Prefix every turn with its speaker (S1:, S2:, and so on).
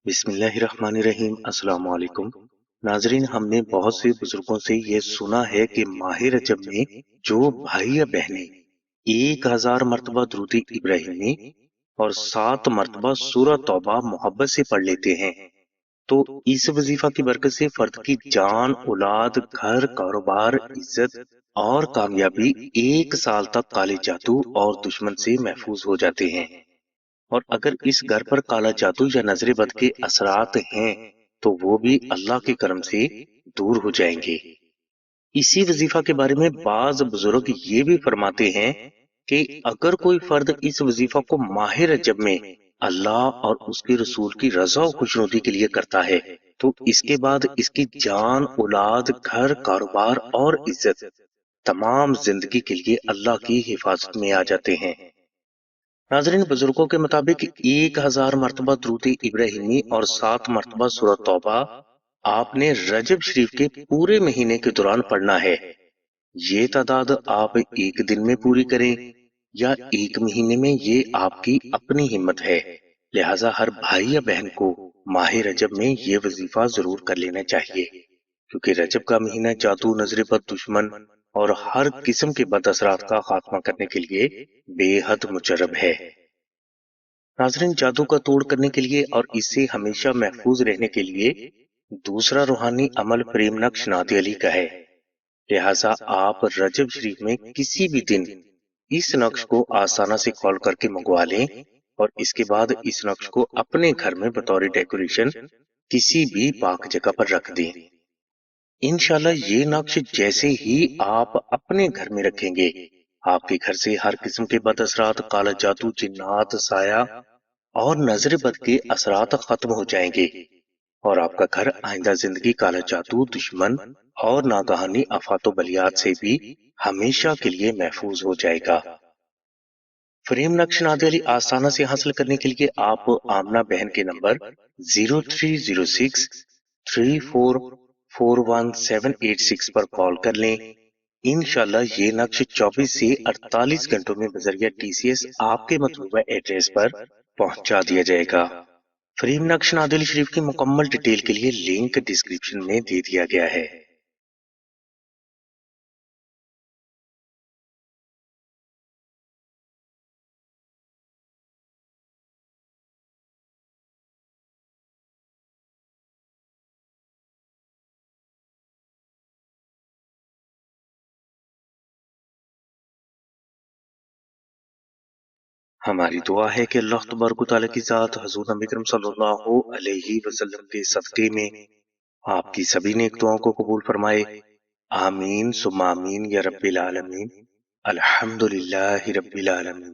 S1: بسم اللہ الرحمن الرحیم۔ السلام علیکم ناظرین، ہم نے بہت سے بزرگوں سے یہ سنا ہے کہ ماہ رجب میں جو بھائی یا بہنیں 1000 مرتبہ درود ابراہیمی اور 7 مرتبہ سورہ توبہ محبت سے پڑھ لیتے ہیں تو اس وظیفہ کی برکت سے فرد کی جان، اولاد، گھر، کاروبار، عزت اور کامیابی 1 سال تک کالے جادو اور دشمن سے محفوظ ہو جاتے ہیں۔ اور اگر اس گھر پر کالا جادو یا نظر بد کے اثرات ہیں تو وہ بھی اللہ کے کرم سے دور ہو جائیں گے۔ اسی وظیفہ کے بارے میں بعض بزرگ یہ بھی فرماتے ہیں کہ اگر کوئی فرد اس وظیفہ کو ماہ رجب میں اللہ اور اس کے رسول کی رضا و خوشنودی کے لیے کرتا ہے تو اس کے بعد اس کی جان، اولاد، گھر، کاروبار اور عزت تمام زندگی کے لیے اللہ کی حفاظت میں آ جاتے ہیں۔ ناظرین، بزرگوں کے مطابق 1000 مرتبہ درود ابراہیمی اور 7 مرتبہ سورہ توبہ آپ نے رجب شریف کے پورے مہینے کے دوران پڑھنا ہے۔ یہ تعداد آپ ایک دن میں پوری کریں یا ایک مہینے میں، یہ آپ کی اپنی ہمت ہے، لہٰذا ہر بھائی یا بہن کو ماہ رجب میں یہ وظیفہ ضرور کر لینا چاہیے، کیونکہ رجب کا مہینہ جادو، نظر بد، دشمن اور ہر قسم کے بد اثرات کا خاتمہ کرنے کے لیے بے حد مجرب ہے۔ ناظرین، جادو کا توڑ کرنے کے لیے اور اس سے ہمیشہ محفوظ رہنے کے لیے دوسرا روحانی عمل فریم نقش نادی علی کا ہے، لہٰذا آپ رجب شریف میں کسی بھی دن اس نقش کو آسانہ سے کال کر کے منگوا لیں اور اس کے بعد اس نقش کو اپنے گھر میں بطور ڈیکوریشن کسی بھی پاک جگہ پر رکھ دیں۔ انشاءاللہ یہ نقش جیسے ہی آپ اپنے گھر میں رکھیں گے، آپ کے گھر سے ہر قسم کے بد اثرات، کالا جادو، جنات، سایہ اور نظر بد کے اثرات ختم ہو جائیں گے اور آپ کا گھر آئندہ زندگی کالا جادو، دشمن اور ناگہانی آفات و بلیات سے بھی ہمیشہ کے لیے محفوظ ہو جائے گا۔ فریم نقش نادی علی آسانہ سے حاصل کرنے کے لیے آپ آمنہ بہن کے نمبر 0306344176 پر کال کر لیں۔ انشاءاللہ یہ نقش 24 سے 48 گھنٹوں میں بذریعہ TCS آپ کے مطلوبہ ایڈریس پر پہنچا دیا جائے گا۔ فریم نقش نادی علی شریف کی مکمل ڈیٹیل کے لیے لنک ڈسکرپشن میں دے دیا گیا ہے۔ ہماری دعا ہے کہ اللہ تبارک و تعالیٰ کی ذات حضور نبی کریم صلی اللہ علیہ وسلم کے صدقے میں آپ کی سبھی نیک دعاؤں کو قبول فرمائے۔ آمین ثم آمین یا رب العالمین۔ الحمدللہ رب العالمین۔